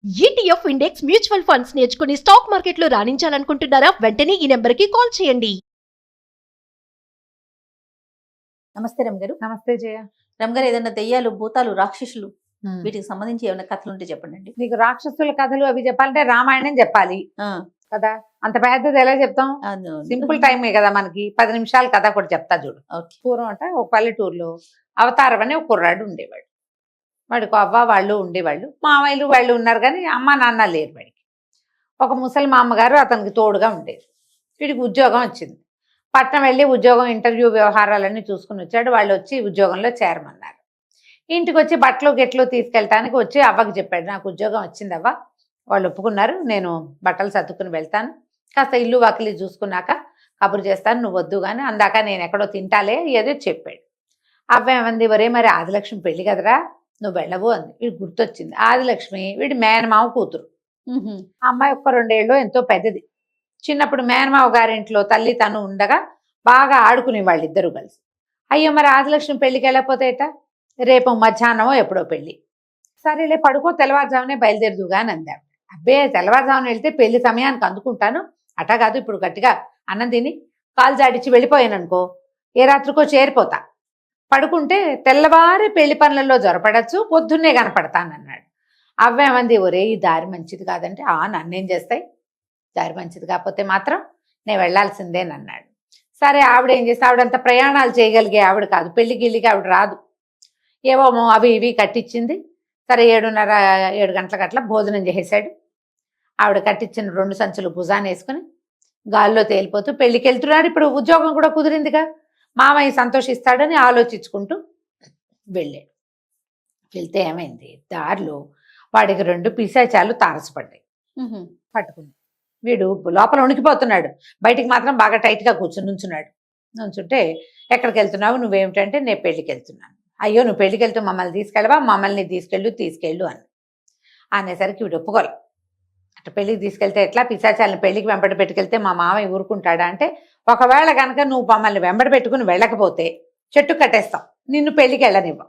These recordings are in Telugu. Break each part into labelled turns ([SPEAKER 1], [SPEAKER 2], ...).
[SPEAKER 1] ETF ఇండెక్స్ మ్యూచువల్ ఫండ్స్ నేర్చుకుని స్టాక్ మార్కెట్లో రాణించాలనుకుంటున్నారా? వెంటనే ఈ నెంబర్కి కాల్ చేయండి.
[SPEAKER 2] నమస్తే రమ్ గారు.
[SPEAKER 3] నమస్తే జయ.
[SPEAKER 2] రమ్ గారు, ఏదైనా దెయ్యాలు, భూతాలు, రాక్షసులు వీటికి సంబంధించి ఏమైనా కథలు ఉంటే చెప్పండి.
[SPEAKER 3] నీకు రాక్షసుల కథలు అవి చెప్పాలంటే రామాయణం చెప్పాలి కదా, అంత పెద్దది ఎలా చెప్తాం? సింపుల్ టైమే కదా మనకి, 10 నిమిషాల కథ కూడా చెప్తా చూడు. పూర్వం అంటే ఒక పల్లెటూరులో అవతారం అని ఒక కుర్రాడు ఉండేవాడు. వాడికి అవ్వ వాళ్ళు ఉండేవాళ్ళు, మామయ్యలు వాళ్ళు ఉన్నారు కానీ అమ్మ నాన్న లేరు వాడికి. ఒక ముసలి మామగారు అతనికి తోడుగా ఉండేది. వీడికి ఉద్యోగం వచ్చింది. పట్నం వెళ్ళి ఉద్యోగం ఇంటర్వ్యూ వ్యవహారాలన్నీ చూసుకుని వచ్చాడు. వాళ్ళు వచ్చి ఉద్యోగంలో చేరమన్నారు. ఇంటికి వచ్చి బట్టలు గిట్లు తీసుకెళ్ళటానికి వచ్చి అవ్వకి చెప్పాడు, నాకు ఉద్యోగం వచ్చింది అవ్వ, వాళ్ళు ఒప్పుకున్నారు, నేను బట్టలు సర్దుకుని వెళ్తాను, కాస్త ఇల్లు వాకిలి చూసుకున్నాక కబురు చేస్తాను, నువ్వు వద్దు కానీ అందాక నేను ఎక్కడో తింటాలే ఏదో చెప్పాడు. అవ్వ ఏమంది, వరే మరి ఆదిలక్ష్మి పెళ్లి కదరా, నువ్వు వెళ్ళవు అంది. వీడు గుర్తొచ్చింది, ఆదిలక్ష్మి వీడి మేనమావ కూతురు. ఆ అమ్మాయి ఒక్క 2 ఏళ్ళు ఎంతో పెద్దది. చిన్నప్పుడు మేనమావ గారింట్లో తల్లి తను ఉండగా బాగా ఆడుకునే వాళ్ళు ఇద్దరు కలిసి. అయ్యో మరి ఆదిలక్ష్మి పెళ్లికి వెళ్ళకపోతే ఎట, రేపు మధ్యాహ్నమో ఎప్పుడో పెళ్లి, సరేలే పడుకో తెల్లవారుజామునే బయలుదేరుదుగా అని అందాం. అబ్బే తెల్లవారుజామున వెళ్తే పెళ్లి సమయానికి అందుకుంటాను, అటా కాదు ఇప్పుడు గట్టిగా అన్నం తిని కాలు జాడిచ్చి వెళ్ళిపోయాను అనుకో, ఏ రాత్రికో చేరిపోతా, పడుకుంటే తెల్లవారి పెళ్లి పనులలో జొరపడచ్చు, పొద్దున్నే కనపడతానన్నాడు. అవ్వేమంది, ఒరే ఈ దారి మంచిది కాదంటే, నన్నేం చేస్తాయి, దారి మంచిది కాకపోతే మాత్రం నేను వెళ్లాల్సిందేనన్నాడు. సరే ఆవిడ ఏం చేస్తే, ఆవిడంత ప్రయాణాలు చేయగలిగే ఆవిడ కాదు, పెళ్లి గిల్లికి ఆవిడ రాదు, ఏవో అవి ఇవి కట్టించింది. సరే 7:30 గంటలకు అట్లా భోజనం చేసేశాడు. ఆవిడ కట్టించిన 2 సంచులు భుజాన్ని వేసుకుని గాల్లో తేలిపోతూ పెళ్లికి వెళ్తున్నాడు. ఇప్పుడు ఉద్యోగం కూడా కుదిరిందిగా, మామయ్య సంతోషిస్తాడని ఆలోచించుకుంటూ వెళ్ళాడు. వెళ్తే ఏమైంది, దారిలో వాడికి 2 పిశాచాలు తారసపడ్డాయి. పట్టుకుని వీడు లోపల ఉనికిపోతున్నాడు, బయటికి మాత్రం బాగా టైట్గా నుంచున్నాడు. నుంచుంటే ఎక్కడికి వెళ్తున్నావు, నువ్వేమిటంటే నేను పెళ్లికి వెళ్తున్నాను. అయ్యో నువ్వు పెళ్లికి వెళ్తూ మమ్మల్ని తీసుకెళ్ళవా, మమ్మల్ని తీసుకెళ్ళు అని అనేసరికి వీడు ఒప్పుకోలే. అట్లా పెళ్లికి తీసుకెళ్తే ఎట్లా, పిశాచాలను పెళ్లికి వెంబడి పెట్టుకెళ్తే మా మామయ్య ఊరుకుంటాడా అంటే, ఒకవేళ కనుక నువ్వు మమ్మల్ని వెంబడి పెట్టుకుని వెళ్ళకపోతే చెట్టు కట్టేస్తాం, నిన్ను పెళ్లికి వెళ్ళనివ్వం.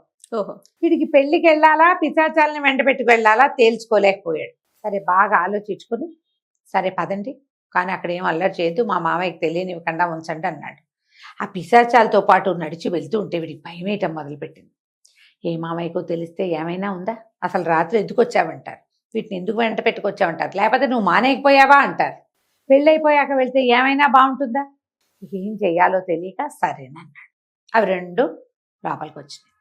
[SPEAKER 3] వీడికి పెళ్లికి వెళ్ళాలా పిశాచాలని వెంట పెట్టుకు వెళ్ళాలా తేల్చుకోలేకపోయాడు. సరే బాగా ఆలోచించుకుని, సరే పదండి కానీ అక్కడ ఏం అల్లరి చేయొద్దు, మా మామయ్యకి తెలియనివ్వకుండా ఉంచండి అన్నాడు. ఆ పిశాచాలతో పాటు నడిచి వెళ్తూ ఉంటే వీడికి భయం వేయటం మొదలుపెట్టింది. ఏ మామయ్యకో తెలిస్తే ఏమైనా ఉందా, అసలు రాత్రి ఎందుకు వచ్చావంటారు, వీటిని ఎందుకు వెంట పెట్టుకొచ్చావంటారు, లేకపోతే నువ్వు మానేయకపోయావా అంటారు, పెళ్ళైపోయాక వెళ్తే ఏమైనా బాగుంటుందా, ఏం చెయ్యాలో తెలియక సరేనన్నాడు. అవి 2 లోపలికి వచ్చినాయి.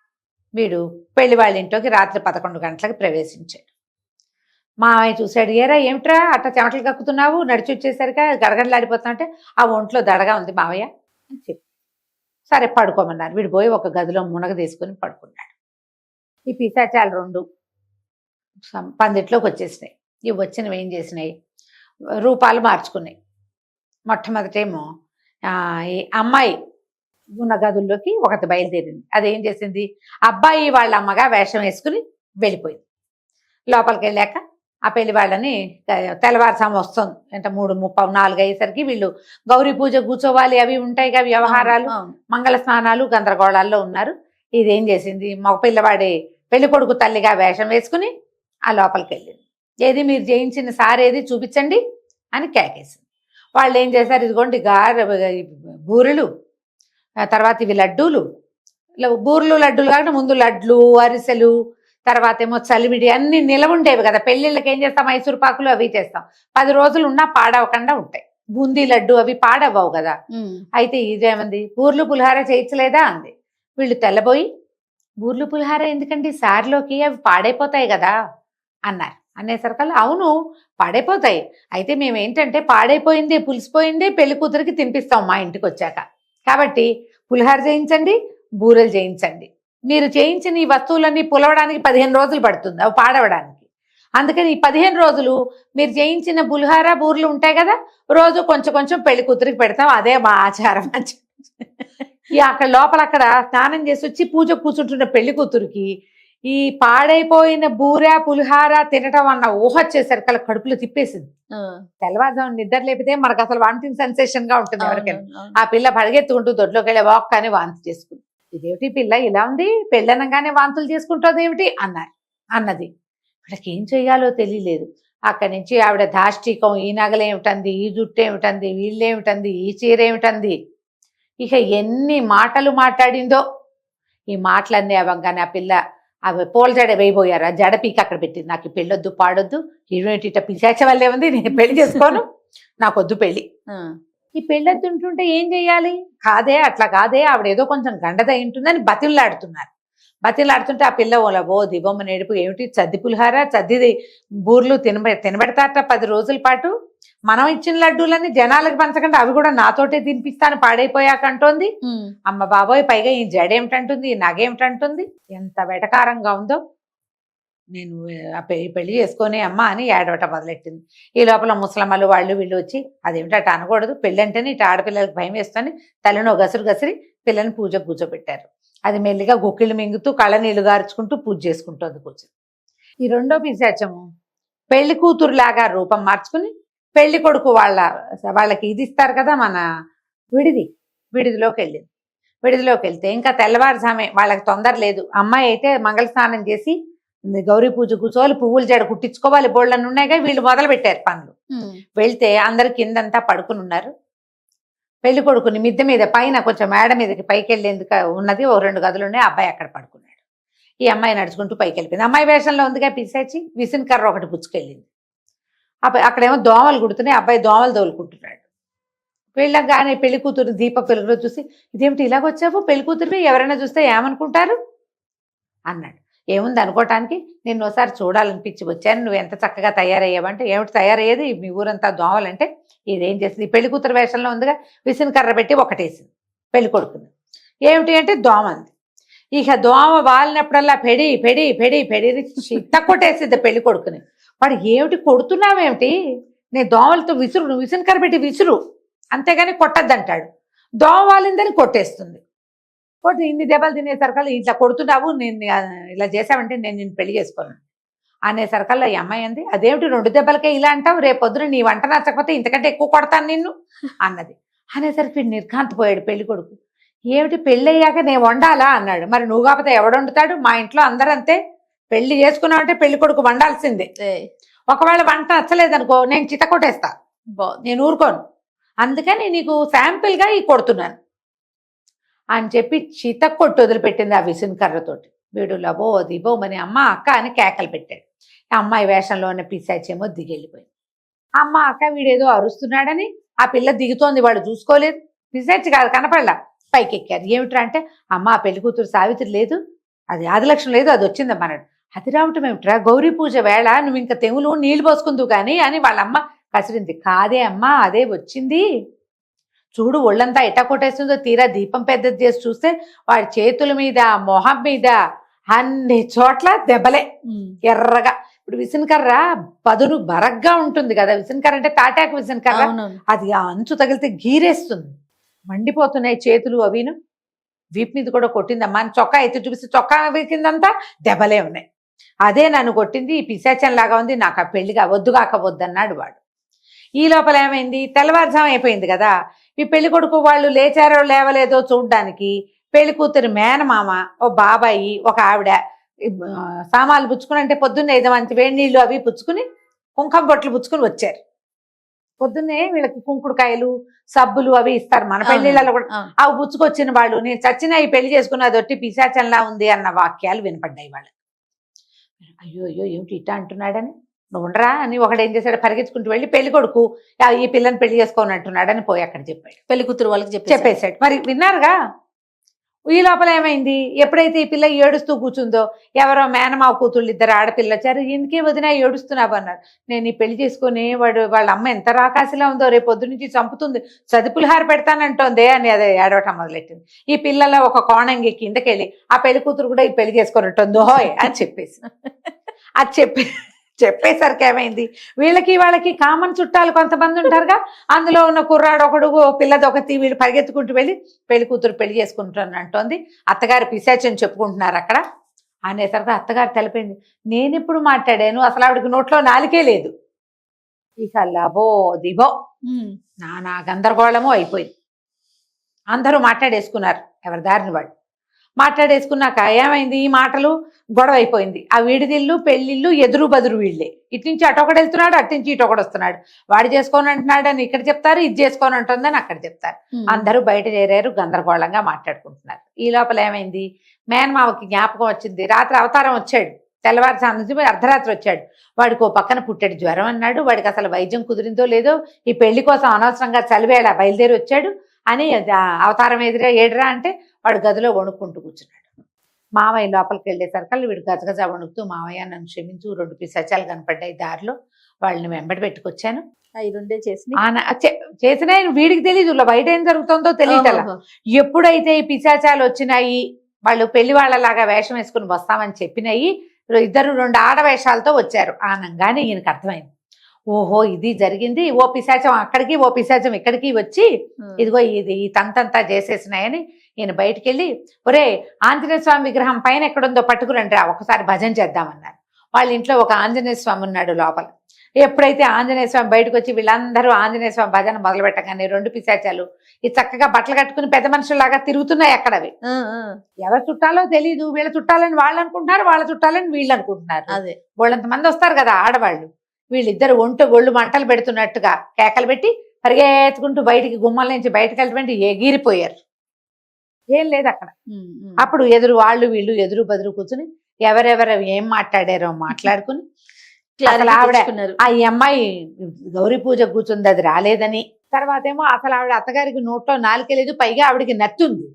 [SPEAKER 3] వీడు పెళ్లి వాళ్ళ ఇంట్లోకి రాత్రి 11 గంటలకు ప్రవేశించాడు. మామయ్య చూశాడు, ఏరా ఏమిట్రా అట్లా చెమటలు కక్కుతున్నావు, నడిచి వచ్చేసరికి గడగడలాడిపోతున్నా, ఆ ఒంట్లో దడగా ఉంది మావయ్య అని చెప్పి సరే పడుకోమన్నారు. వీడు పోయి ఒక గదిలో మునగ తీసుకుని పడుకున్నాడు. ఈ పిశాచాలు 2 పందిట్లోకి వచ్చేసినాయి. ఇవి వచ్చినవి ఏం చేసినాయి, రూపాలు మార్చుకున్నాయి. మొట్టమొదటేమో ఈ అమ్మాయి ఉన్న గదుల్లోకి ఒకటి బయలుదేరింది. అదేం చేసింది, అబ్బాయి వాళ్ళ అమ్మగా వేషం వేసుకుని వెళ్ళిపోయింది. లోపలికి వెళ్ళాక ఆ పెళ్లి వాళ్ళని తెల్లవారుసాము వస్తుంది అంటే 3:30-4 అయ్యేసరికి వీళ్ళు గౌరీ పూజ కూర్చోవాలి, అవి ఉంటాయిగా వ్యవహారాలు, మంగళ స్నానాలు గందరగోళాల్లో ఉన్నారు. ఇదేం చేసింది, మగ పిల్లవాడి పెళ్లి కొడుకు తల్లిగా వేషం వేసుకుని ఆ లోపలికి వెళ్ళింది. ఏది మీరు జయించిన సారేది చూపించండి అని కేకేసింది. వాళ్ళు ఏం చేశారు, ఇదిగోండి బూరెలు, తర్వాత ఇవి లడ్డూలు, బూరెలు లడ్డూలు కాకుండా ముందు లడ్లు అరిసెలు, తర్వాత ఏమో చలివిడి అన్ని నిలవుండేవి కదా, పెళ్ళిళ్ళకి ఏం చేస్తాం మైసూరు పాకులు అవి చేస్తాం, 10 రోజులు ఉన్నా పాడవకుండా ఉంటాయి. బూందీ లడ్డు అవి పాడవ్వవు కదా. అయితే ఇదేమంది, బూర్లు పులిహార చేయించలేదా అంది. వీళ్ళు తెల్లబోయి, బూర్లు పులిహార ఎందుకండి, సారిలోకి అవి పాడైపోతాయి కదా అన్నారు. అనేసరికల్లా అవును పాడైపోతాయి, అయితే మేమేంటంటే పాడైపోయింది పులిసిపోయింది పెళ్లి కూతురికి తినిపిస్తాం మా ఇంటికి వచ్చాక, కాబట్టి పులిహార చేయించండి బూరెలు చేయించండి, మీరు చేయించిన ఈ వస్తువులన్నీ పులవడానికి 15 రోజులు పడుతుంది అవి పాడవడానికి, అందుకని ఈ 15 రోజులు మీరు చేయించిన పులిహార బూరెలు ఉంటాయి కదా, రోజు కొంచెం కొంచెం పెళ్లి కూతురికి పెడతాం, అదే మా ఆచారం అని చెప్పి అక్కడ లోపల అక్కడ స్నానం చేసి వచ్చి పూజ కూర్చుంటున్న పెళ్లి కూతురికి ఈ పాడైపోయిన బూర పులిహార తినటం అన్న ఊహ వచ్చేసరికి కడుపులో తిప్పేసింది. తెల్లవారుజాము నిద్ర లేపితే మనకు అసలు వామిటింగ్ సెన్సేషన్ గా ఉంటుంది ఎవరికైనా. ఆ పిల్ల పరిగెత్తుకుంటూ దొడ్లోకి వెళ్ళి వాక్ అని వాంతి చేసుకుంది. ఇదేమిటి పిల్ల ఇలా ఉంది, పెళ్ళనగానే వాంతులు చేసుకుంటుంది ఏమిటి అన్నది. వీళ్ళకి ఏం చెయ్యాలో తెలియలేదు. అక్కడి నుంచి ఆవిడ దాష్టికం, ఈ నగలేమిటంది, ఈ జుట్టు ఏమిటంది, వీళ్ళేమిటంది, ఈ చీర ఏమిటంది, ఇక ఎన్ని మాటలు మాట్లాడిందో. ఈ మాటలన్నీ అవ్వగానే ఆ పిల్ల అవి పూల జడ వేయబోయారు, ఆ జడ పీకి అక్కడ పెట్టింది. నాకు ఈ పెళ్ళొద్దు పాడొద్దు, ఇటువంటి ఇట పిశాచ వల్లే ఉంది, నేను పెళ్లి చేసుకోను, నాకొద్దు పెళ్ళి. ఈ పెళ్ళొద్దు ఉంటుంటే ఏం చెయ్యాలి? కాదే, అట్లా కాదే, ఆవిడ ఏదో కొంచెం గండదై ఉంటుందని బతిలాడుతున్నారు. బతిలాడుతుంటే ఆ పిల్ల ఓ దిబొమ్మ నేడుపు, ఏమిటి చద్ది పులిహార, చద్ది బూర్లు తినబెడతారట 10 రోజుల పాటు. మనం ఇచ్చిన లడ్డూలన్నీ జనాలకు పంచకుండా అవి కూడా నాతోటే తినిపిస్తాను పాడైపోయాక అంటోంది. అమ్మ బాబోయ్, పైగా ఈ జడేమిటంటుంది, ఈ నగేమిటంటుంది, ఎంత వెటకారంగా ఉందో. నేను పెళ్లి చేసుకొని అమ్మ అని ఏడవట మొదలెట్టింది. ఈ లోపల ముసలమ్మలు వాళ్ళు వీళ్ళు వచ్చి, అదేమిటట అనకూడదు, పెళ్ళి అంటేనే ఇటు ఆడపిల్లలకు భయం వేసుకొని తలను గసిరి పిల్లని పూజ కూర్చోబెట్టారు. అది మెల్లిగా గుక్కిళ్ళు మింగుతూ కళ్ళ నీళ్లు గార్చుకుంటూ పూజ చేసుకుంటుంది కూర్చొని. ఈ రెండో పిశాచము పెళ్లి కూతురులాగా రూపం మార్చుకుని పెళ్లి కొడుకు వాళ్ళకి ఇది ఇస్తారు కదా, మన విడిదిలోకి వెళ్ళింది. విడిదిలోకి వెళ్తే ఇంకా తెల్లవారుజామే, వాళ్ళకి తొందర లేదు. అమ్మాయి అయితే మంగళ స్నానం చేసి గౌరీ పూజ కూర్చోవాలి, పువ్వులు జడ కుట్టించుకోవాలి, బోళ్ళని ఉన్నాయిగా. వీళ్ళు మొదలు పెట్టారు పనులు. వెళ్తే అందరు కిందంతా పడుకుని ఉన్నారు. పెళ్లి కొడుకుని మిద్దె మీద పైన కొంచెం మేడ మీదకి పైకి వెళ్ళేందుకు ఉన్నది, 2 గదులు ఉన్నాయి. అబ్బాయి అక్కడ పడుకున్నాడు. ఈ అమ్మాయి నడుచుకుంటూ పైకి వెళ్ళిపోయింది. అమ్మాయి వేషంలో ఉందిగా పిశాచి, విసిన్ కర్ర ఒకటి పుచ్చుకెళ్ళింది. అక్కడేమో దోమలు కుడుతున్నాయి, అబ్బాయి దోమలు తోలుకుంటున్నాడు. వెళ్ళగానే పెళ్లి కూతురు దీప పెరుగులో చూసి, ఇదేమిటి ఇలాగొచ్చావు, పెళ్లి కూతురివి ఎవరైనా చూస్తే ఏమనుకుంటారు అన్నాడు. ఏముంది అనుకోవటానికి, నిన్ను ఒకసారి చూడాలనిపించి వచ్చాను, నువ్వు ఎంత చక్కగా తయారయ్యావంటే, ఏమిటి తయారయ్యేది, మీ ఊరంతా దోమలంటే ఇదేం చేసింది, పెళ్లి కూతురు వేషంలో ఉందిగా, విసిన్ కర్ర పెట్టి ఒకటేసింది పెళ్లి కొడుకుని. ఏమిటి అంటే దోమ అంది. ఇక దోమ వాలినప్పుడల్లా పెడి పెడి పెడి పెడి చిత్త కొట్టేసింది పెళ్లి కొడుకుని. వాడు ఏమిటి కొడుతున్నావేమిటి, నేను దోమలతో విసురు, నువ్వు విసిన్ కర్ర పెట్టి విసురు, అంతేగాని కొట్టద్దంటాడు. దోమ వాలిందని కొట్టేస్తుంది. కొట్టి ఇన్ని దెబ్బలు తినేసరికల్లా ఇట్లా కొడుతున్నావు, నేను ఇలా చేసావంటే నేను నిన్ను పెళ్లి చేసుకోను అనేసరికల్లా ఈ అమ్మాయి అంది, అదేమిటి 2 దెబ్బలకే ఇలా అంటావు, రేపొద్దున నీ వంట నచ్చకపోతే ఇంతకంటే ఎక్కువ కొడతాను నిన్ను అన్నది. అనేసరికి నిర్ఘాంతపోయాడు పెళ్లి కొడుకు. ఏమిటి పెళ్ళయ్యాక నేను వండాలా అన్నాడు. మరి నువ్వు కాకపోతే ఎవడు వండుతాడు, మా ఇంట్లో అందరంతే, పెళ్లి చేసుకున్నావంటే పెళ్లి కొడుకు వండాల్సిందే. ఒకవేళ వంట నచ్చలేదనుకో నేను చిత్త కొట్టేస్తా, నేను ఊరుకోను, అందుకని నీకు శాంపిల్గా ఈ కొడుతున్నాను అని చెప్పి చిత్త కొట్టు వదిలిపెట్టింది ఆ విసిన్ కర్రతోటి. వీడు లబో దిబోమని అమ్మ అక్క అని కేకలు పెట్టాడు. అమ్మాయి వేషంలోనే పిశాచేమో దిగెళ్ళిపోయింది. అమ్మ అక్క వీడేదో అరుస్తున్నాడని ఆ పిల్ల దిగుతోంది, వాడు చూసుకోలేదు, పిశాచి కాదు కనపడలా. పైకి ఎక్కారు. ఏమిట్రా అంటే, అమ్మ ఆ పెళ్లి కూతురు సావిత్రి లేదు, అది ఆదిలక్ష్మి లేదు, అది వచ్చిందమ్మా అన్నాడు. అది రావటం ఏమిట్రా, గౌరీ పూజ వేళ నువ్వు ఇంకా తెగులు నీళ్ళు పోసుకుందువు కానీ అని వాళ్ళమ్మ కసిరింది. కాదే అమ్మ, అదే వచ్చింది, చూడు ఒళ్ళంతా ఎట్ట కొట్టేస్తుందో, తీరా దీపం పెద్దది చేసి చూస్తే వాడి చేతుల మీద మొహం మీద అన్ని చోట్ల దెబ్బలే ఎర్రగా. ఇప్పుడు విసిన్ కర్ర పదును బరగ్గా ఉంటుంది కదా, విసిన్ కర్ర అంటే తాటాకు విసిన్ కర్ర, అది ఆ అంచు తగిలితే గీరేస్తుంది, మండిపోతున్నాయి చేతులు అవిను. వీపు మీద కూడా కొట్టిందమ్మా అని చొక్కా ఎత్తి చూపిస్తే చొక్కా కిందంతా దెబ్బలే ఉన్నాయి. అదే నన్ను కొట్టింది, ఈ పిశాచంలాగా ఉంది, నాకు ఆ పెళ్లిగా వద్దుగాక వద్దన్నాడు వాడు. ఈ లోపల ఏమైంది, తెల్లవారుజాము అయిపోయింది కదా. ఈ పెళ్లి కొడుకు వాళ్ళు లేచారో లేవలేదో చూడ్డానికి పెళ్లి కూతురు మేనమామ, ఓ బాబాయి, ఒక ఆవిడ సామాన్లు పుచ్చుకుని, అంటే పొద్దున్నే ఏదో మంచి వేడి నీళ్ళు అవి పుచ్చుకుని కుంకం బొట్లు పుచ్చుకుని వచ్చారు. పొద్దున్నే వీళ్ళకి కుంకుడుకాయలు సబ్బులు అవి ఇస్తారు మన పెళ్లిళ్ళలో కూడా. అవి పుచ్చుకొచ్చిన వాళ్ళు, నేను చచ్చినా ఈ పెళ్లి చేసుకున్న అదొట్టి పిశాచంలా ఉంది అన్న వాక్యాలు వినపడ్డాయి వాళ్ళకి. అయ్యో అయ్యో ఏమిటి ఇట్టా అంటున్నాడని, నువ్వు ఉండరా అని ఒకడు ఏం చేశాడు, పరిగెత్తుకుంటూ వెళ్ళి పెళ్లి కొడుకు ఈ పిల్లని పెళ్లి చేసుకోని అంటున్నాడని పోయి అక్కడ చెప్పాడు.
[SPEAKER 2] పెళ్లి కూతురు వాళ్ళకి
[SPEAKER 3] చెప్పేశాడు. మరి విన్నారుగా. ఈ లోపల ఏమైంది, ఎప్పుడైతే ఈ పిల్ల ఏడుస్తూ కూర్చుందో, ఎవరో మేనమావ కూతుళ్ళు 2 ఆడపిల్లలు వచ్చారు. ఇందుకే వదినా ఏడుస్తున్నావు అన్నారు. నేను ఈ పెళ్లి చేసుకుని వాళ్ళ అమ్మ ఎంత రాకాసిలా ఉందో, రేపు పొద్దు నుంచి చంపుతుంది, చదుపులహార పెడతానంటోందే అని అదే ఏడవటం మొదలెట్టింది. ఈ పిల్లల ఒక కోణంగి కిందకెళ్ళి ఆ పెళ్లి కూతురు కూడా ఈ పెళ్లి చేసుకున్నట్టుందో హోయ్ అని చెప్పేసి అది చెప్పేసరికి ఏమైంది, వాళ్ళకి కామన్ చుట్టాలు కొంతమంది ఉంటారుగా, అందులో ఉన్న కుర్రాడు ఒకడు పిల్లది ఒకటి, వీళ్ళు పరిగెత్తుకుంటూ వెళ్ళి పెళ్లి కూతురు పెళ్లి చేసుకుంటాను అంటోంది, అత్తగారు పిశాచని చెప్పుకుంటున్నారు అక్కడ అనేసరికి అత్తగారు తెలిపింది, నేను ఎప్పుడు మాట్లాడాను, అసలు ఆవిడకి నోట్లో నాలికే లేదు. ఇక లబో దిబో నానా గందరగోళము అయిపోయింది. అందరూ మాట్లాడేసుకున్నారు ఎవరి దారిని వాళ్ళు. మాట్లాడేసుకున్నాక ఏమైంది, ఈ మాటలు గొడవ అయిపోయింది. ఆ వీడిదిల్లు పెళ్ళిళ్ళు ఎదురు బదురు వీళ్ళే. ఇటు నుంచి అటొకడు వెళ్తున్నాడు, అటు నుంచి ఇటొకడు వస్తున్నాడు. వాడు చేసుకోని అంటున్నాడు అని ఇక్కడ చెప్తారు, ఇది చేసుకోని అంటుందని అక్కడ చెప్తారు. అందరూ బయట చేరారు, గందరగోళంగా మాట్లాడుకుంటున్నారు. ఈ లోపల ఏమైంది, మేనమావకి జ్ఞాపకం వచ్చింది. రాత్రి అవతారం వచ్చాడు, తెల్లవారుజాము నుంచి అర్ధరాత్రి వచ్చాడు. వాడికి ఓ పక్కన పుట్టాడు జ్వరం అన్నాడు. వాడికి అసలు వైద్యం కుదిరిందో లేదో, ఈ పెళ్లి కోసం అనవసరంగా చలివేళ బయలుదేరి వచ్చాడు అని అవతారం ఏడ్రా అంటే వాడు గదిలో వణుక్కుంటూ కూర్చున్నాడు. మావయ్య లోపలికి వెళ్ళేసరికి వీడు గజగజ వణుకుతూ, మావయ్య నన్ను క్షమించు, 2 పిశాచాలు కనపడ్డాయి దారిలో, వాళ్ళని వెంబడి పెట్టుకొచ్చాను. చేసిన వీడికి తెలీదు, బయట ఏం జరుగుతుందో తెలియటలా. ఎప్పుడైతే ఈ పిశాచాలు వచ్చినాయి, వాళ్ళు పెళ్లి వాళ్ళలాగా వేషం వేసుకుని వస్తామని చెప్పినాయి, 2 ఆడవేషాలతో వచ్చారు ఆనంగానే ఈయనకు అర్థమైంది. ఓహో ఇది జరిగింది, ఓ పిశాచం అక్కడికి ఓ పిశాచం ఇక్కడికి వచ్చి ఇదిగో ఇది ఈ తంతంతా చేసేసినాయని ఈయన బయటికి వెళ్ళి, ఒరే ఆంజనేయ స్వామి విగ్రహం పైన ఎక్కడుందో పట్టుకురండి రా, ఒకసారి భజన చేద్దామన్నారు. వాళ్ళ ఇంట్లో ఒక ఆంజనేయ స్వామి ఉన్నాడు లోపల. ఎప్పుడైతే ఆంజనేయ స్వామి బయటకు వచ్చి వీళ్ళందరూ ఆంజనేయ స్వామి భజన మొదలు పెట్టగానే 2 పిశాచాలు ఈ చక్కగా బట్టలు కట్టుకుని పెద్ద మనుషుల్లాగా తిరుగుతున్నాయి అక్కడ. అవి ఎవరు చుట్టాలో తెలియదు, వీళ్ళ చుట్టాలని వాళ్ళు అనుకుంటున్నారు, వాళ్ళ చుట్టాలని వీళ్ళు అనుకుంటున్నారు. అదే వాళ్ళంత మంది వస్తారు కదా ఆడవాళ్ళు, వీళ్ళిద్దరు ఒళ్ళు మంటలు పెడుతున్నట్టుగా కేకలు పెట్టి పరిగెత్తుకుంటూ బయటికి గుమ్మల నుంచి బయటకు వెళ్ళిపోయి ఎగిరిపోయారు. ఏం లేదు అక్కడ. అప్పుడు వాళ్ళు వీళ్ళు ఎదురు బదురు కూర్చుని ఎవరెవరు ఏం మాట్లాడారో మాట్లాడుకుని, అసలు ఆవిడ ఈ అమ్మాయి గౌరీ పూజ కూర్చుంది, అది రాలేదని. తర్వాత ఏమో అసలు ఆవిడ అత్తగారికి నోట్లో నాలుకలేదు, పైగా ఆవిడకి నత్తి ఉంది.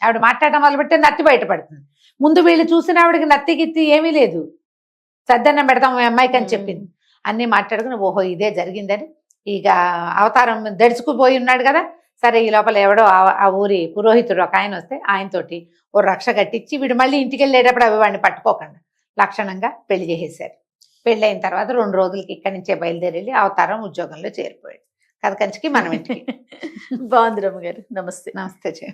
[SPEAKER 3] ఆవిడ మాట్లాడటం మొదలుపెట్టే నత్తి బయటపడుతుంది. ముందు వీళ్ళు చూసిన ఆవిడకి నత్తి గిత్తి ఏమీ లేదు, సద్దన్నం పెడతాం ఈ అమ్మాయికి అని చెప్పింది. అన్నీ మాట్లాడుకుని ఓహో ఇదే జరిగిందని ఇక అవతారం దడుచుకుపోయి ఉన్నాడు కదా. సరే ఈ లోపల ఎవడో ఆ ఊరి పురోహితుడు ఒక ఆయన వస్తే ఆయనతోటి ఓ రక్ష కట్టించి వీడు మళ్ళీ ఇంటికి వెళ్ళేటప్పుడు అవి వాడిని పట్టుకోకుండా లక్షణంగా పెళ్లి చేసేసారు. పెళ్ళైన తర్వాత 2 రోజులకి ఇక్కడి నుంచే బయలుదేరి వెళ్ళి అవతారం ఉద్యోగంలో చేరిపోయాడు. కథ కంచికి మనం ఇంటికి.
[SPEAKER 2] బాగుంది రమ్మ గారు. నమస్తే.
[SPEAKER 3] నమస్తే.